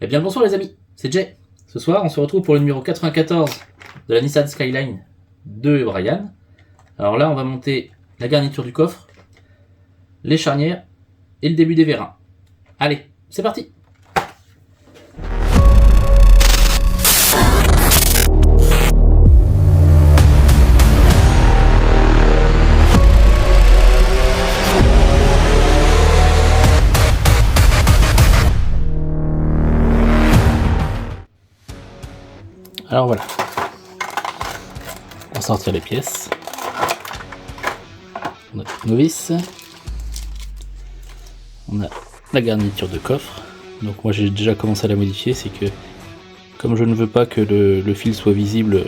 Eh bien le bonsoir les amis, c'est Jay. Ce soir on se retrouve pour le numéro 94 de la Nissan Skyline de Brian. Alors là on va monter la garniture du coffre, les charnières et le début des vérins. Allez, c'est parti. Alors voilà, on va sortir les pièces. On a nos vis, on a la garniture de coffre. Donc moi j'ai déjà commencé à la modifier, c'est que comme je ne veux pas que le fil soit visible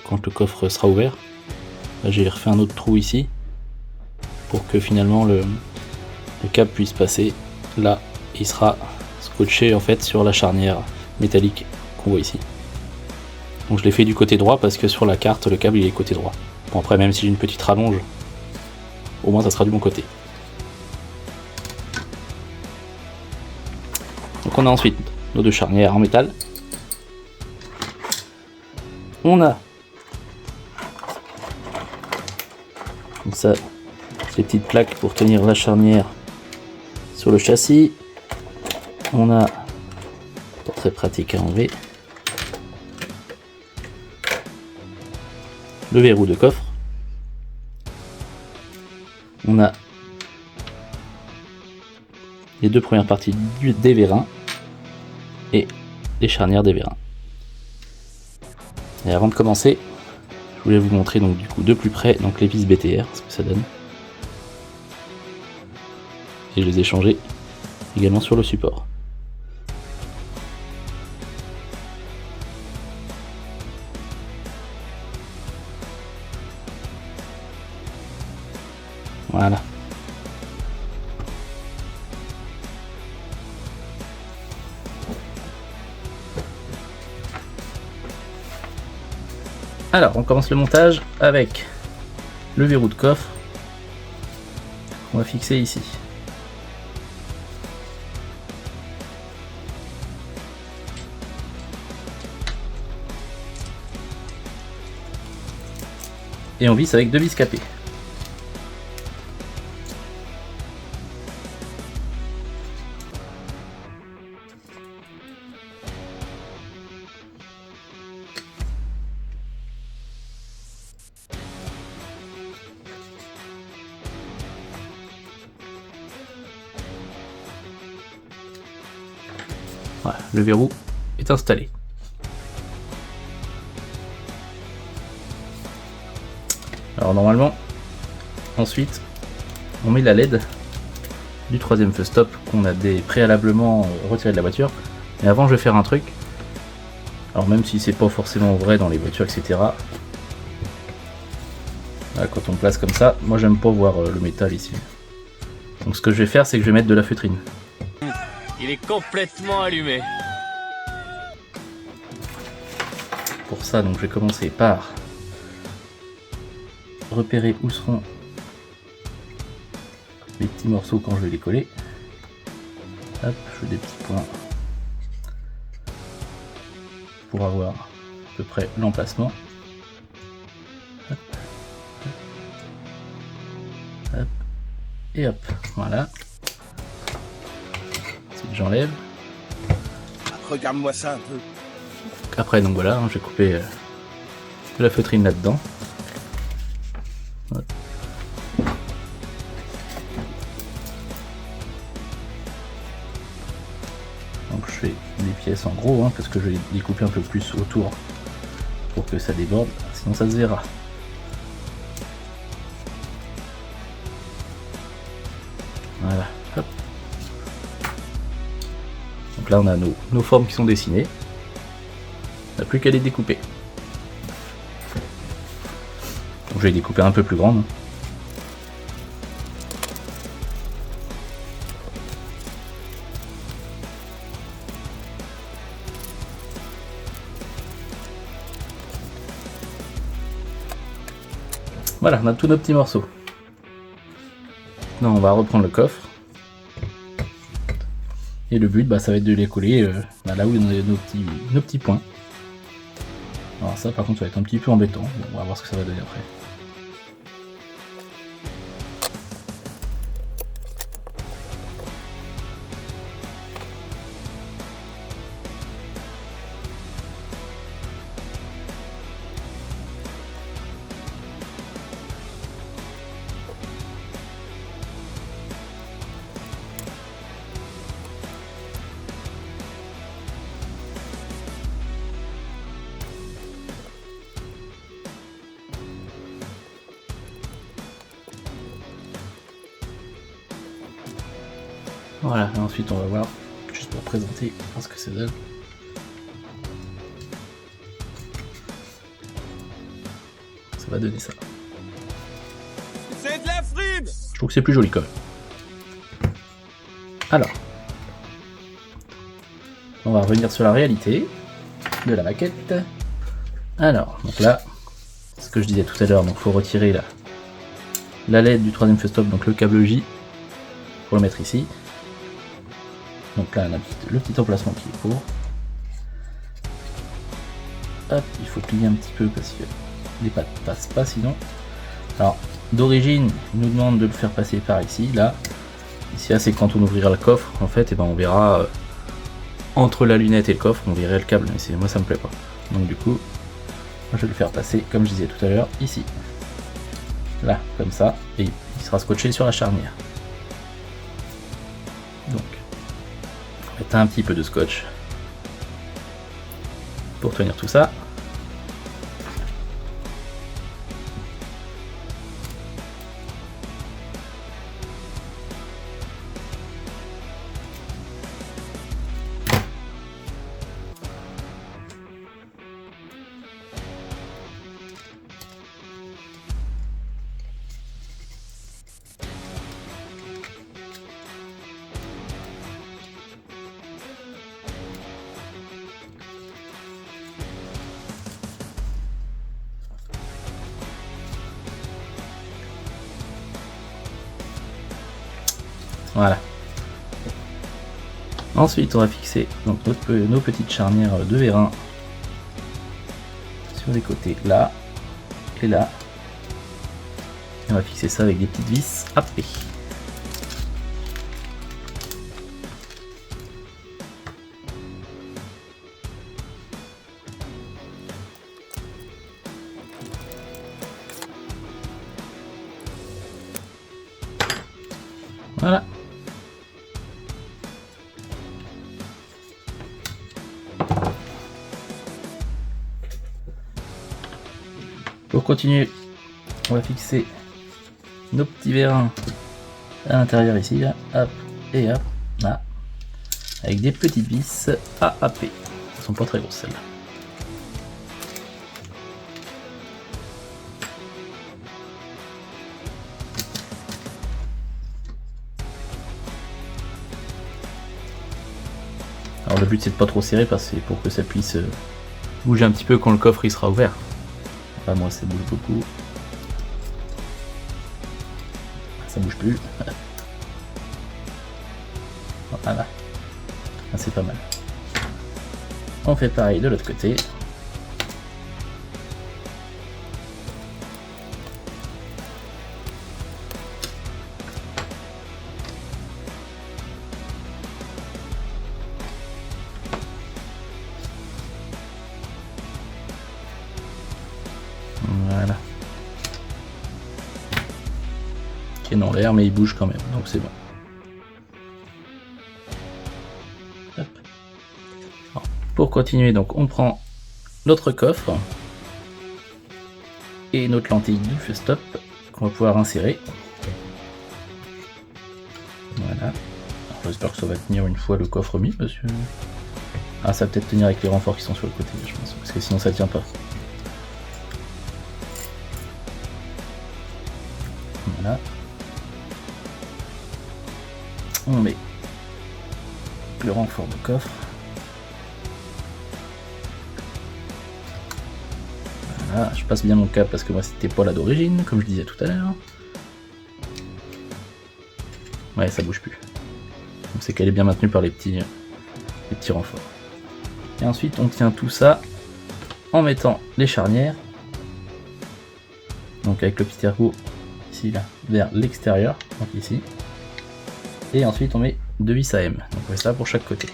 quand le coffre sera ouvert, j'ai refait un autre trou ici pour que finalement le câble puisse passer. Là il sera scotché en fait sur la charnière métallique qu'on voit ici. Donc je l'ai fait du côté droit parce que sur la carte le câble il est côté droit. Bon après même si j'ai une petite rallonge, au moins ça sera du bon côté. Donc on a ensuite nos deux charnières en métal. On a comme ça ces petites plaques pour tenir la charnière sur le châssis. On a, pas très pratique à enlever, le verrou de coffre. On a les deux premières parties des vérins et les charnières des vérins. Et avant de commencer, je voulais vous montrer donc du coup de plus près donc les vis BTR, ce que ça donne. Et je les ai changées également sur le support. Voilà. Alors, on commence le montage avec le verrou de coffre. On va fixer ici. Et on visse avec deux vis capées. Voilà, le verrou est installé. Alors normalement, ensuite, on met la LED du troisième feu stop qu'on a préalablement retiré de la voiture. Mais avant, je vais faire un truc. Alors même si c'est pas forcément vrai dans les voitures, etc. Là, quand on place comme ça, moi j'aime pas voir le métal ici. Donc ce que je vais faire, c'est que je vais mettre de la feutrine. Il est complètement allumé. Pour ça, donc je vais commencer par repérer où seront les petits morceaux quand je vais les coller. Hop, je fais des petits points pour avoir à peu près l'emplacement. Hop, hop, hop, et hop, voilà. Ensuite j'enlève. Regarde-moi ça un peu. Après donc voilà, j'ai coupé de la feutrine là-dedans. Donc je fais des pièces en gros parce que je vais découper un peu plus autour pour que ça déborde, sinon ça se verra. Voilà, hop. Donc là on a nos formes qui sont dessinées. On n'a plus qu'à les découper. Donc je vais les découper un peu plus grandes. Voilà, on a tous nos petits morceaux. Maintenant on va reprendre le coffre. Et le but, ça va être de les coller là où on a nos petits points. Alors ça, par contre, ça va être un petit peu embêtant. Bon, on va voir ce que ça va donner après. Voilà, et ensuite on va voir, juste pour présenter ce que ça donne. Ça va donner ça. C'est de la frime. Je trouve que c'est plus joli quand même. Alors, on va revenir sur la réalité de la maquette. Alors, donc là, ce que je disais tout à l'heure, donc faut retirer la LED du troisième feu stop, donc le câble J, pour le mettre ici. Donc là, on a le petit emplacement qu'il faut. Hop, il faut plier un petit peu parce que les pattes ne passent pas sinon. Alors, d'origine, il nous demande de le faire passer par ici, là. Ici, là, c'est quand on ouvrira le coffre, en fait, et on verra entre la lunette et le coffre, on verrait le câble, mais moi ça me plaît pas. Donc du coup, je vais le faire passer, comme je disais tout à l'heure, ici. Là, comme ça, et il sera scotché sur la charnière. Donc, on va mettre un petit peu de scotch pour tenir tout ça. Voilà. Ensuite, on va fixer donc nos petites charnières de vérin sur les côtés, là et là. Et on va fixer ça avec des petites vis AP. Voilà. Pour continuer, on va fixer nos petits vérins à l'intérieur ici, là, hop et hop, là, avec des petites vis AAP. Elles sont pas très grosses celles-là. Alors le but c'est de pas trop serrer parce que c'est pour que ça puisse bouger un petit peu quand le coffre il sera ouvert. Enfin, moi ça bouge beaucoup. Ça bouge plus. Voilà. Ah, c'est pas mal. On fait pareil de l'autre côté. Voilà. Qui est dans l'air mais il bouge quand même, donc c'est bon. Hop. Alors, pour continuer, donc on prend notre coffre et notre lentille du feu stop qu'on va pouvoir insérer. Voilà. J'espère que ça va tenir une fois le coffre mis parce que... Ah, ça va peut-être tenir avec les renforts qui sont sur le côté, je pense, parce que sinon ça tient pas. Voilà. On met le renfort de coffre. Voilà, je passe bien mon câble parce que moi c'était pas là d'origine, comme je disais tout à l'heure. Ouais, ça bouge plus. Donc c'est qu'elle est bien maintenue par les petits renforts. Et ensuite on tient tout ça en mettant les charnières, donc avec le petit ergot ici là, vers l'extérieur, donc ici. Et ensuite on met 2 vis à M, donc on fait ça pour chaque côté.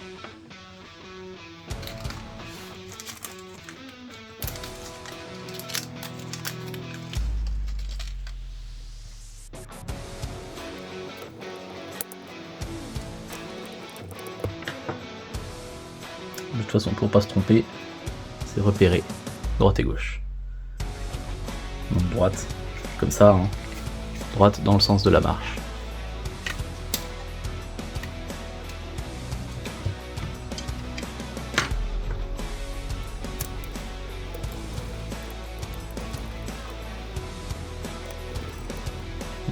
De toute façon, pour pas se tromper, c'est repérer droite et gauche. Donc droite, comme ça, hein. Droite dans le sens de la marche.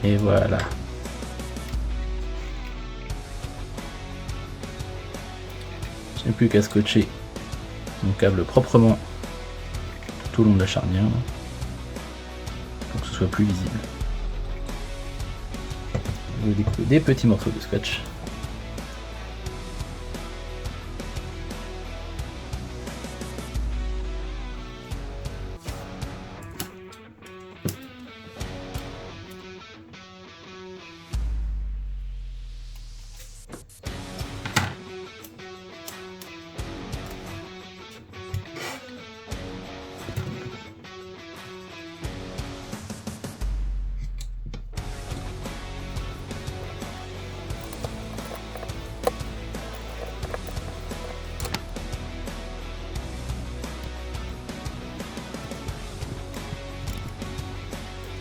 Et voilà. Je n'ai plus qu'à scotcher mon câble proprement tout au long de la charnière pour que ce soit plus visible. Je vais découper des petits morceaux de scotch.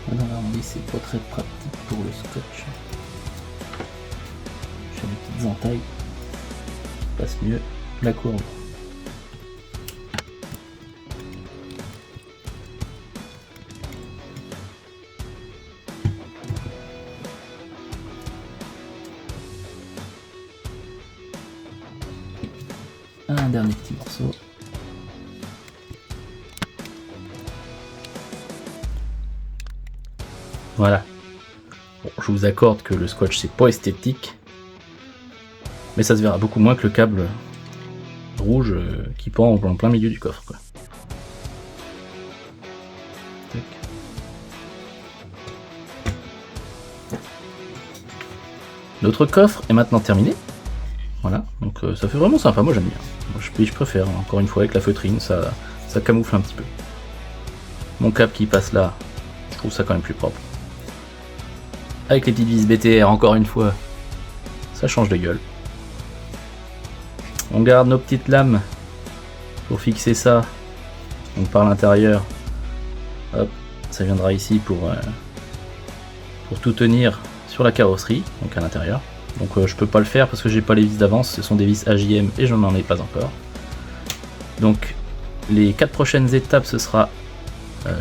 Dans l'arrondi, c'est pas très pratique pour le scotch. Je fais des petites entailles. Passe mieux la courbe. Un dernier petit morceau. Voilà. Bon, je vous accorde que le scotch c'est pas esthétique, mais ça se verra beaucoup moins que le câble rouge qui pend en plein milieu du coffre, quoi. Tac. Notre coffre est maintenant terminé. Voilà, donc ça fait vraiment sympa, moi j'aime bien. Moi, je préfère, encore une fois, avec la feutrine, ça camoufle un petit peu. Mon câble qui passe là, je trouve ça quand même plus propre. Avec les petites vis BTR, encore une fois, ça change de gueule. On garde nos petites lames pour fixer ça. Donc par l'intérieur, hop, ça viendra ici pour tout tenir sur la carrosserie, donc à l'intérieur. Donc je peux pas le faire parce que j'ai pas les vis d'avance, ce sont des vis AJM et je n'en ai pas encore. Donc les 4 prochaines étapes, ce sera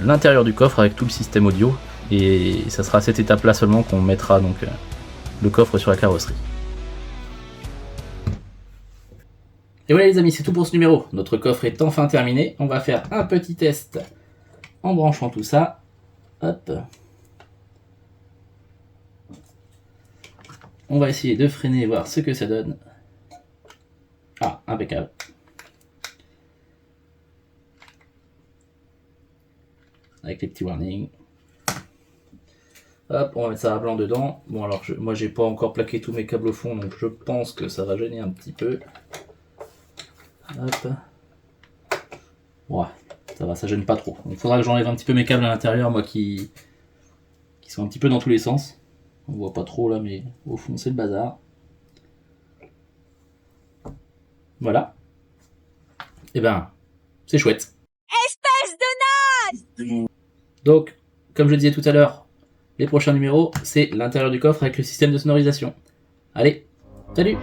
l'intérieur du coffre avec tout le système audio. Et ça sera à cette étape là seulement qu'on mettra donc le coffre sur la carrosserie. Et voilà les amis, c'est tout pour ce numéro. Notre coffre est enfin terminé. On va faire un petit test en branchant tout ça. Hop. On va essayer de freiner et voir ce que ça donne. Ah, impeccable. Avec les petits warnings. Hop, on va mettre ça à blanc dedans. Bon alors, moi j'ai pas encore plaqué tous mes câbles au fond, donc je pense que ça va gêner un petit peu. Hop. Ouais, ça va, ça gêne pas trop. Il faudra que j'enlève un petit peu mes câbles à l'intérieur, moi qui sont un petit peu dans tous les sens. On voit pas trop là, mais au fond c'est le bazar. Voilà. Et ben, c'est chouette. Espèce de naze! Donc, comme je le disais tout à l'heure, les prochains numéros, c'est l'intérieur du coffre avec le système de sonorisation. Allez, salut!